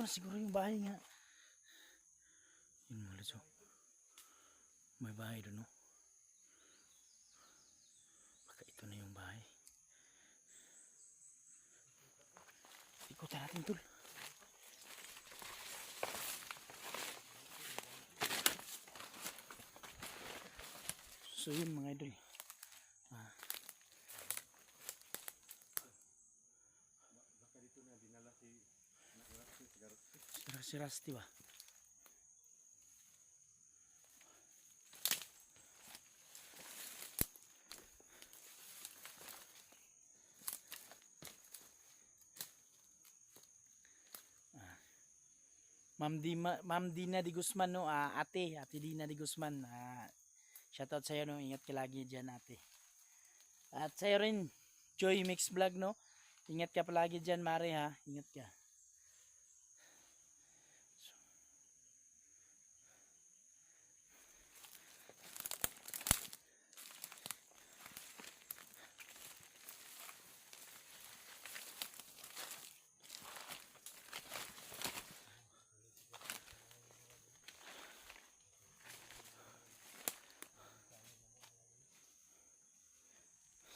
na siguro yung bahay nga. Yun mga lods, oh. May bahay doon, no? Baka ito na yung bahay. Ikutan natin, tol. So yun mga idol. Baka dito na dinala si Si Rusty ba? Ma'am Dina Di Guzman, no? Ate Dina Di Guzman. Shoutout sa iyo, no? Ingat ka lagi diyan, ate. At sa iyo rin, Joy Mix Vlog, no? Ingat ka palagi diyan, Mare, ha. Ingat ka.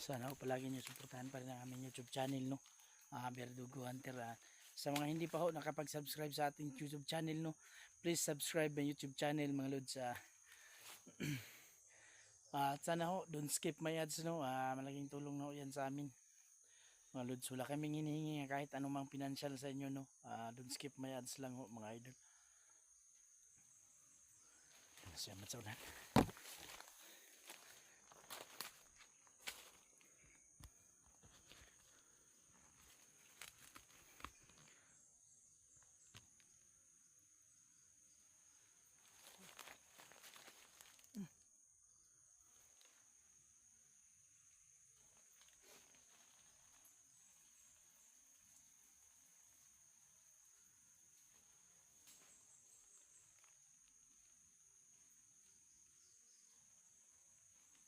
Sana palagi niyo suportahan pa rin ang aming YouTube channel, no? Verdugo Hunter. Sa mga hindi pa ho nakapag-subscribe sa ating YouTube channel, no? Please subscribe ang YouTube channel, mga lods. At sana ho, don't skip my ads, no? Malaking tulong na ho yan sa amin, mga lods. Wala kaming hinihingi kahit anumang financial sa inyo, no? Don't skip my ads lang ho, mga idol. Salamat sa unan.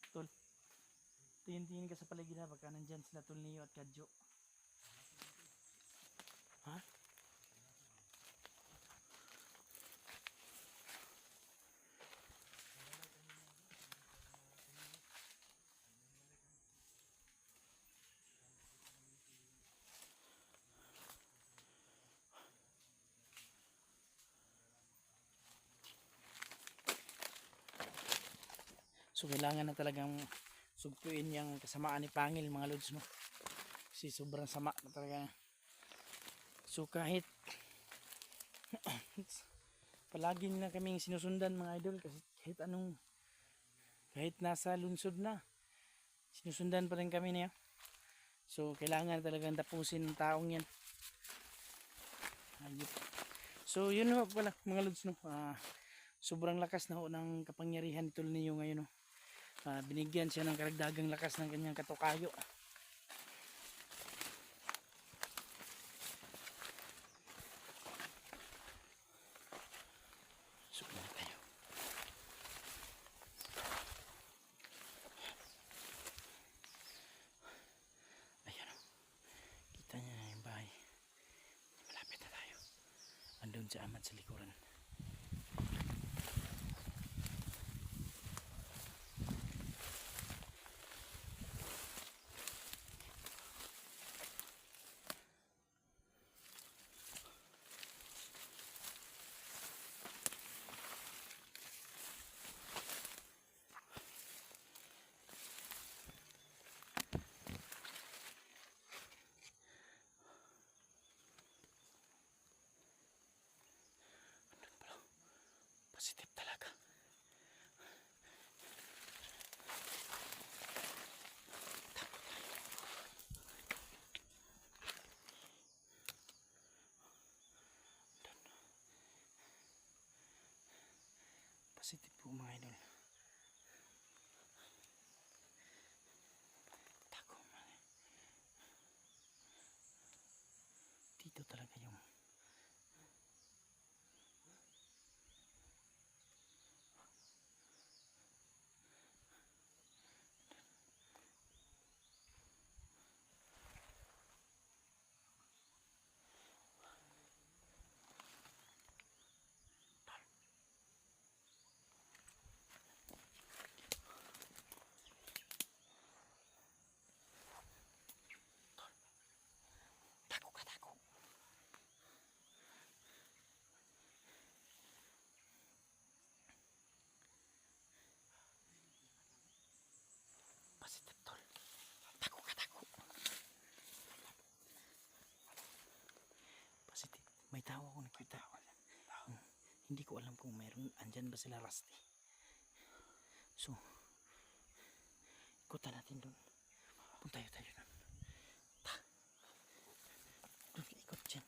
Tol, tingin-tingin ka sa paligid, ha, baka nandyan sila Tol Neo at Kadjo. Ha? So kailangan na talagang sugpuin yung kasamaan ni Pangil, mga lods, no? Kasi sobrang sama na talaga. So kahit palagi na kaming sinusundan, mga idol, kasi kahit nasa lunsod na, sinusundan pa rin kami niya. So kailangan talagang tapusin ng taong yan. Ayun. So yun ho pala, mga lods, no? Sobrang lakas na ho ng kapangyarihan ni Tol Neo ngayon, no? Binigyan siya ng karagdagang lakas ng kanyang katukayo. Suko na tayo. Ayan, o. Kita niya na yung bahay. Malapit na tayo. Andun si Amat sa likuran. Positive talaga. Positive po, mga idol. Tako man. Dito talaga yung tao ako nakita. Hindi ko alam kung mayroon andyan ba sila Rusty. So, ikutan natin doon. Punta tayo doon. Doon ka ikot dyan.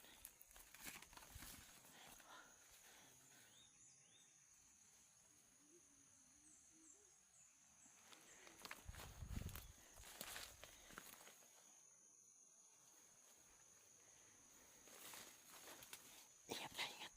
Ingat ka, ingat.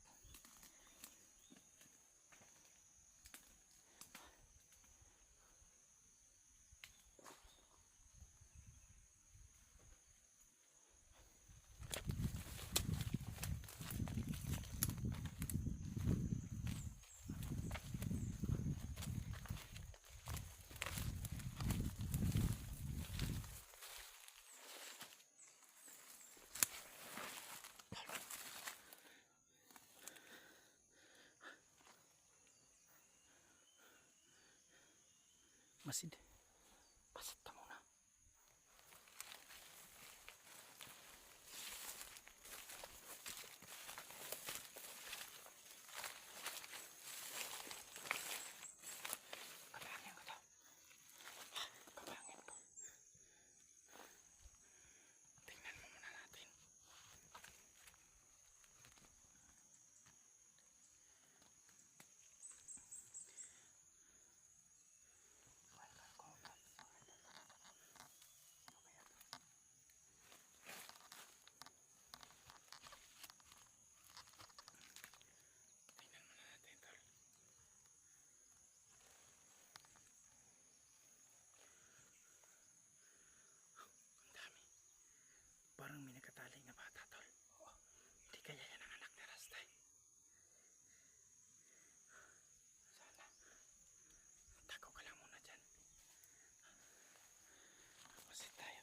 Masid. Pasit ka muna. Kapangin ko to. Kapangin ko. Tingnan mo muna natin. Parang may nakatali na bata, tol. Hindi kaya yan ang anak ni Rastay. Sana. Tago ka lang muna dyan. Masid tayo.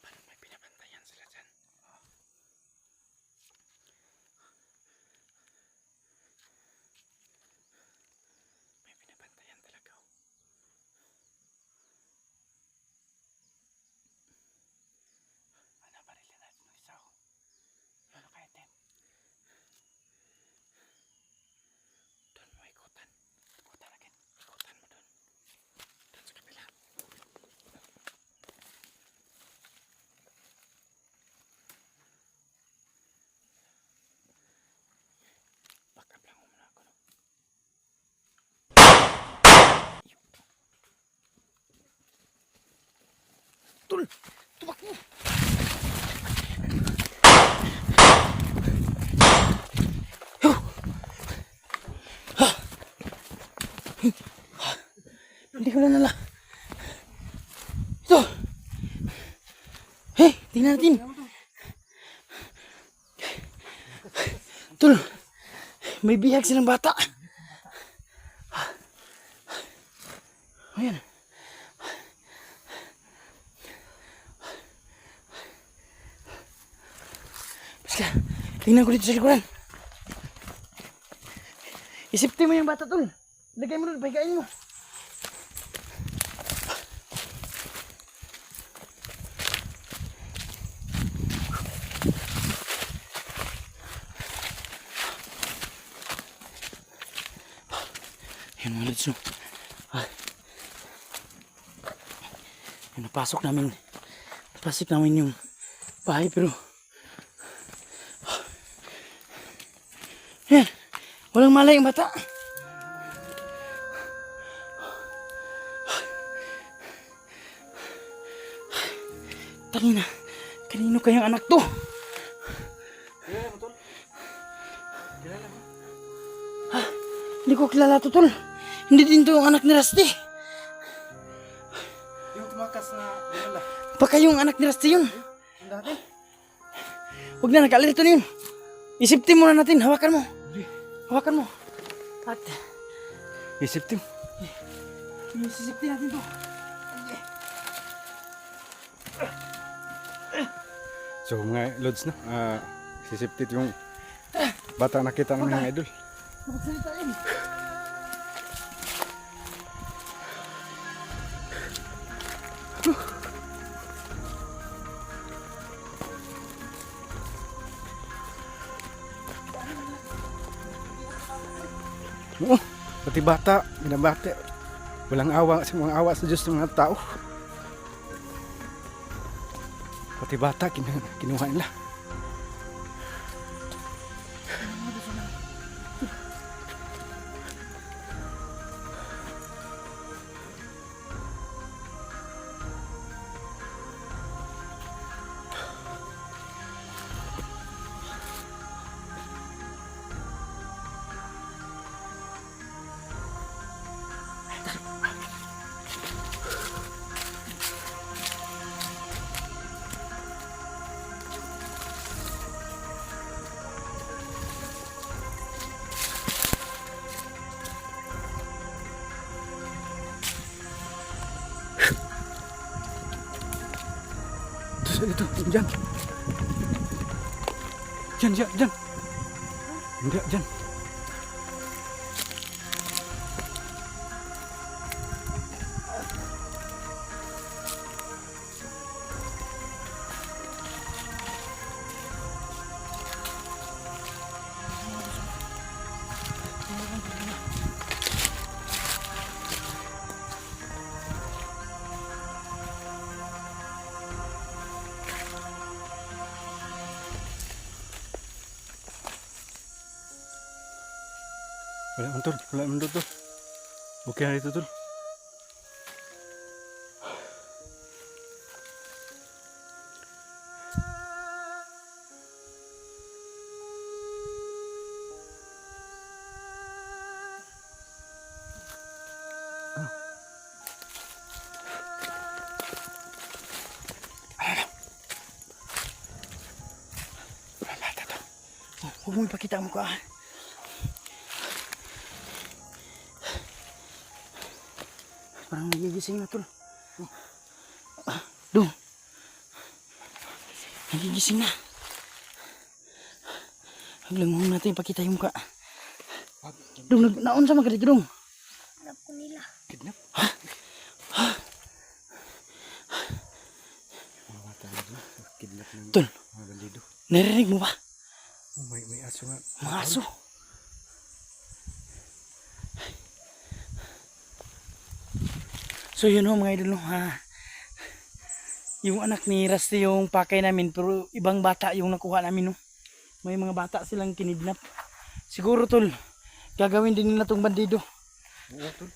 Parang may pinabantayan sila dyan. May pinabantayan talaga. Ano, barilin natin ng isa. Ano kaya, Tem? Doon mo ikutan. Ikutan agad. Ikutan mo doon. Doon sa kabila. Back up lang muna ako, no? Tol! Tumakbo! Hindi ko na nala. Ito! Hey! Tingnan natin! Tol! May bihag silang bata! Ayan. Basta, tingnan ko dito sa likuran. Isipti mo yung bata, tol. Lagay mo doon, pahigain mo. Yan mga lods, no. Yan, napasok namin yung bahay, pero yan, walang malay yung bata. Tangina, kanino kayang anak to? Kilala mo, tol? Kilala mo? Ha? Hindi ko kilala to, tol. Hindi din to yung anak ni Rusty. Yung tumakas na dinala. Baka yung anak ni Rusty yun. Ang dati? Huwag na, nag-alito na yun. Isiptin muna natin, hawakan mo. Hawakan mo. At Isiptim. isiptin natin to. So mga lods, no? Sisiptit yung bata nakita ng mga idol. Magsalita yun. Oo, pati bata, binabate. Walang awa sa Diyos ng mga tao. Pati bata, kinuha nila. Ito, dyan. Dyan. Hindi, dyan. Wala man tol, wala man tol. Okay na dito tol. Huwag mo ipakita ang mukha. Parang nagigising na tol. Dong. Nagigising na. Haglang mo natin ipakita yung mukha. Dong, naon sa mga dito dong. Hanap ko nila. Kidnap. Mga bata na dito. Kidnap ng Tol, mga bandido. narinig mo ba? Oh, may aso nga. Mga aso. So yun ho mga idol, no, ha. Yung anak ni Rusty yung pakay namin, pero ibang bata yung nakuha namin, no. May mga bata silang kinidnap. Siguro tol, gagawin din nila tong bandido. Oo tol.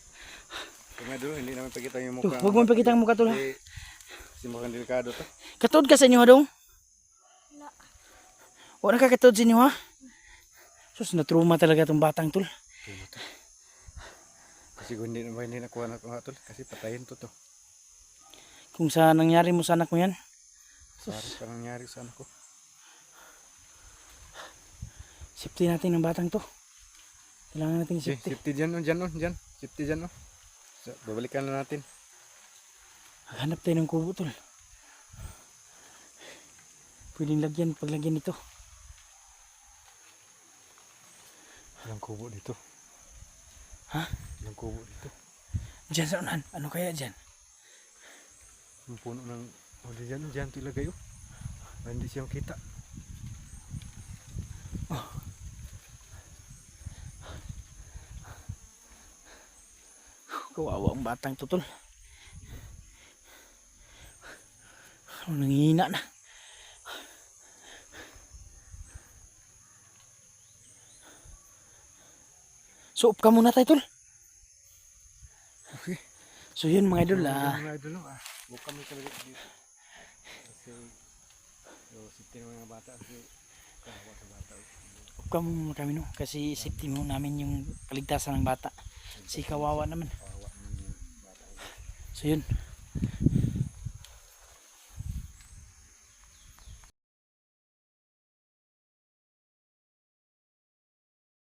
Kaya dulu, hindi namin pakita yung Tuh, mukha. wag mo ipakita ang mukha tol, ha. Kasi mukhang delikado to. Katod ka sa inyo ha dong? Wala. Wala ka katod sa inyo ha? Sus, na-trauma talaga tong batang tol. Tulo to. Kasi kung hindi nakuha na mga tol, kasi patayin to. Kung sa nangyari mo sa anak mo yan. Sorry pa nangyari sa anak ko. Safety natin ng batang to. Kailangan natin Okay, safety. safety dyan, dyan. Safety dyan, So, babalikan na natin. Hanap tayo ng kubo tol. Pwedeng lagyan, paglagyan nito. Walang kubo dito. Ha? Walang kubo dito. Diyan sa unahan. Ano kaya dyan? Yung puno ng... O, dyan ito ilagay, Para hindi siya makita. Kawawa ang batang to tol. Ano, nangihina na. Suop ka muna tayo tol. Okay. So yun mga idol, Mga idol, Huwag kami talaga dito. Kasi... safety ng mga bata. Kasi... kahawa sa bata, suop ka muna kami no. Kasi safety mo namin yung kaligtasan ng bata. Si kawawa naman. Kahawa ng bata. So yun.